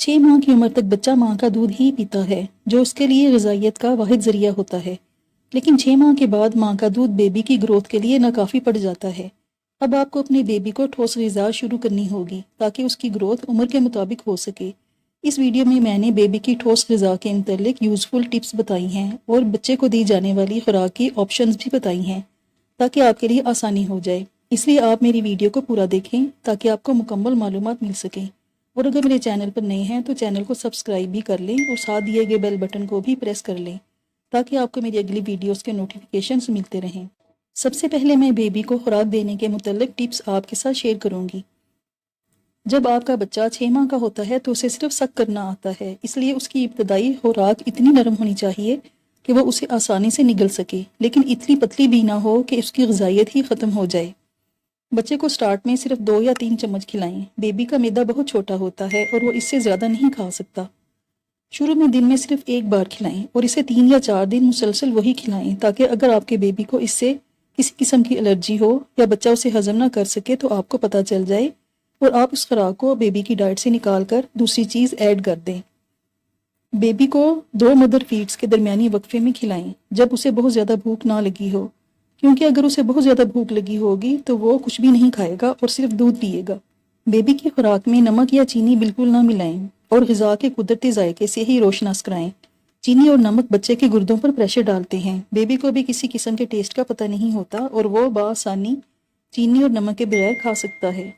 6 माह की उम्र तक बच्चा माँ का दूध ही पीता है, जो उसके लिए ग़िज़ाइयत का वाहिद ज़रिया होता है। लेकिन 6 माह के बाद माँ का दूध बेबी की ग्रोथ के लिए नाकाफ़ी पड़ जाता है। अब आपको अपने बेबी को ठोस ग़िज़ा शुरू करनी होगी ताकि उसकी ग्रोथ उम्र के मुताबिक हो सके। इस वीडियो में मैंने बेबी की ठोस ग़िज़ा के मुतल्लिक यूज़फुल टिप्स बताई हैं और बच्चे को दी जाने वाली खुराक की ऑप्शंस भी बताई हैं ताकि आपके लिए आसानी हो जाए। इसलिए आप मेरी वीडियो को पूरा देखें ताकि आपको मुकम्मल मालूमात मिल सकें। और अगर मेरे चैनल पर नए हैं तो चैनल को सब्सक्राइब भी कर लें और साथ दिए गए बेल बटन को भी प्रेस कर लें ताकि आपको मेरी अगली वीडियोस के नोटिफिकेशंस मिलते रहें। सबसे पहले मैं बेबी को खुराक देने के मुतल्लिक टिप्स आपके साथ शेयर करूंगी। जब आपका बच्चा 6 माह का होता है तो उसे सिर्फ सक करना आता है, इसलिए उसकी इब्तदाई खुराक इतनी नरम होनी चाहिए कि वो उसे आसानी से निगल सके, लेकिन इतनी पतली भी ना हो कि उसकी ग़िज़ाइयत ही ख़त्म हो जाए। बच्चे को स्टार्ट में सिर्फ 2 या 3 चम्मच खिलाएं। बेबी का मैदा बहुत छोटा होता है और वो इससे ज़्यादा नहीं खा सकता। शुरू में दिन में सिर्फ एक बार खिलाएं और इसे 3 या 4 दिन मुसलसल वही खिलाएं ताकि अगर आपके बेबी को इससे किसी किस्म की एलर्जी हो या बच्चा उसे हजम ना कर सके तो आपको पता चल जाए और आप उस खुराक को बेबी की डाइट से निकाल कर दूसरी चीज़ ऐड कर दें। बेबी को 2 मदर फीड्स के दरमियानी वक्फे में खिलाएं जब उसे बहुत ज़्यादा भूख ना लगी हो, क्योंकि अगर उसे बहुत ज़्यादा भूख लगी होगी तो वो कुछ भी नहीं खाएगा और सिर्फ दूध पिएगा। बेबी की खुराक में नमक या चीनी बिल्कुल ना मिलाएं और ग़िज़ा के कुदरती जायके से ही रोशनास कराएं। चीनी और नमक बच्चे के गुर्दों पर प्रेशर डालते हैं। बेबी को भी किसी किस्म के टेस्ट का पता नहीं होता और वो बआसानी चीनी और नमक के बगैर खा सकता है।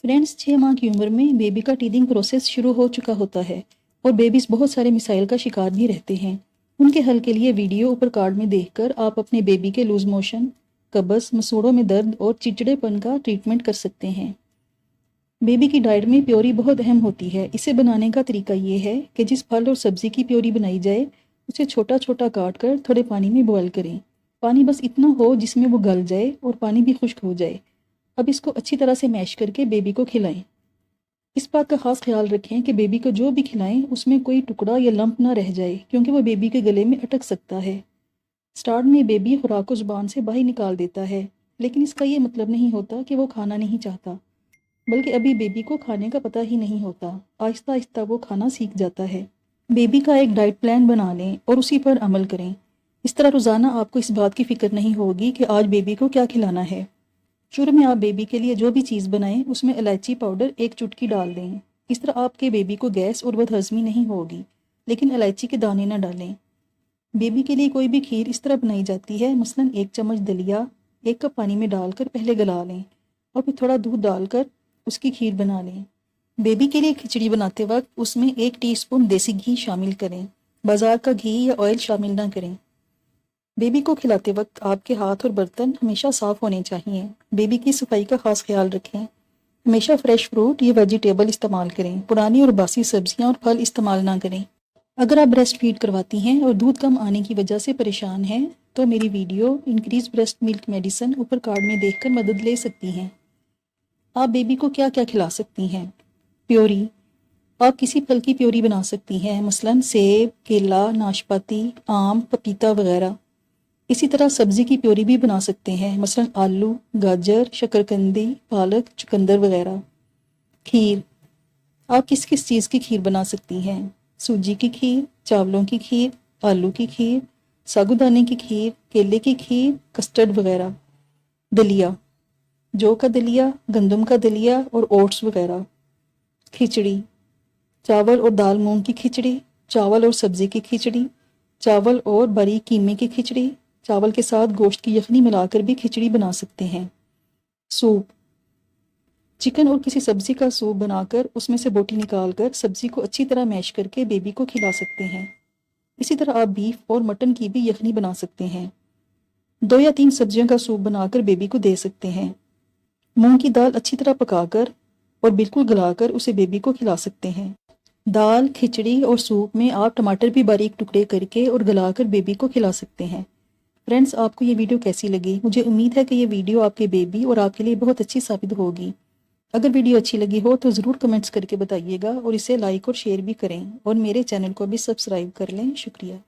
फ्रेंड्स, 6 माह की उम्र में बेबी का टीदिंग प्रोसेस शुरू हो चुका होता है और बेबीज़ बहुत सारे मिसाइल का शिकार भी रहते हैं। उनके हल के लिए वीडियो ऊपर कार्ड में देखकर आप अपने बेबी के लूज मोशन, कब्ज़, मसूड़ों में दर्द और चिड़चिड़ेपन का ट्रीटमेंट कर सकते हैं। बेबी की डाइट में प्योरी बहुत अहम होती है। इसे बनाने का तरीका ये है कि जिस फल और सब्ज़ी की प्योरी बनाई जाए उसे छोटा छोटा काट कर थोड़े पानी में बॉयल करें। पानी बस इतना हो जिसमें वो गल जाए और पानी भी खुश्क हो जाए। अब इसको अच्छी तरह से मैश करके बेबी को खिलाएं। इस बात का खास ख्याल रखें कि बेबी को जो भी खिलाएं उसमें कोई टुकड़ा या लंप ना रह जाए, क्योंकि वो बेबी के गले में अटक सकता है। स्टार्ट में बेबी खुराक को ज़ुबान से बाहर निकाल देता है, लेकिन इसका ये मतलब नहीं होता कि वो खाना नहीं चाहता, बल्कि अभी बेबी को खाने का पता ही नहीं होता। आहिस्ता आहिस्ता वो खाना सीख जाता है। बेबी का एक डाइट प्लान बना लें और उसी पर अमल करें। इस तरह रोज़ाना आपको इस बात की फ़िक्र नहीं होगी कि आज बेबी को क्या खिलाना है। शुरू में आप बेबी के लिए जो भी चीज़ बनाएं उसमें इलायची पाउडर 1 चुटकी डाल दें। इस तरह आपके बेबी को गैस और बदहज़मी नहीं होगी, लेकिन इलायची के दाने न डालें। बेबी के लिए कोई भी खीर इस तरह बनाई जाती है, मसलन 1 चम्मच दलिया 1 कप पानी में डालकर पहले गला लें और फिर थोड़ा दूध डालकर उसकी खीर बना लें। बेबी के लिए खिचड़ी बनाते वक्त उसमें 1 टीस्पून देसी घी शामिल करें। बाजार का घी या ऑयल शामिल ना करें। बेबी को खिलाते वक्त आपके हाथ और बर्तन हमेशा साफ़ होने चाहिए। बेबी की सफाई का खास ख्याल रखें। हमेशा फ्रेश फ्रूट या वेजिटेबल इस्तेमाल करें। पुरानी और बासी सब्जियां और फल इस्तेमाल ना करें। अगर आप ब्रेस्ट फीड करवाती हैं और दूध कम आने की वजह से परेशान हैं तो मेरी video increase breast milk medicine ऊपर कार्ड में देखकर मदद ले सकती हैं। आप बेबी को क्या क्या खिला सकती हैं? प्योरी। आप किसी फल की प्योरी बना सकती हैं, मसलन सेब, केला, नाशपाती, आम, पपीता वगैरह। इसी तरह सब्ज़ी की प्योरी भी बना सकते हैं, मसलन आलू, गाजर, शकरकंदी, पालक, चुकंदर वगैरह। खीर। आप किस किस चीज़ की खीर बना सकती हैं? सूजी की खीर, चावलों की खीर, आलू की खीर, साबूदाने की खीर, केले की खीर, कस्टर्ड वगैरह। दलिया। जौ का दलिया, गंदम का दलिया और ओट्स वगैरह। खिचड़ी। चावल और दाल मूंग की खिचड़ी, चावल और सब्ज़ी की खिचड़ी, चावल और बारीक कीमे की खिचड़ी, चावल के साथ गोश्त की यखनी मिलाकर भी खिचड़ी बना सकते हैं। सूप। चिकन और किसी सब्ज़ी का सूप बनाकर उसमें से बोटी निकालकर सब्ज़ी को अच्छी तरह मैश करके बेबी को खिला सकते हैं। इसी तरह आप बीफ और मटन की भी यखनी बना सकते हैं। 2 या 3 सब्जियों का सूप बनाकर बेबी को दे सकते हैं। मूंग की दाल अच्छी तरह पकाकर और बिल्कुल गलाकर उसे बेबी को खिला सकते हैं। दाल, खिचड़ी और सूप में आप टमाटर भी बारीक टुकड़े करके और गलाकर बेबी को खिला सकते हैं। फ्रेंड्स, आपको ये वीडियो कैसी लगी? मुझे उम्मीद है कि ये वीडियो आपके बेबी और आपके लिए बहुत अच्छी साबित होगी। अगर वीडियो अच्छी लगी हो तो ज़रूर कमेंट्स करके बताइएगा और इसे लाइक और शेयर भी करें और मेरे चैनल को भी सब्सक्राइब कर लें। शुक्रिया।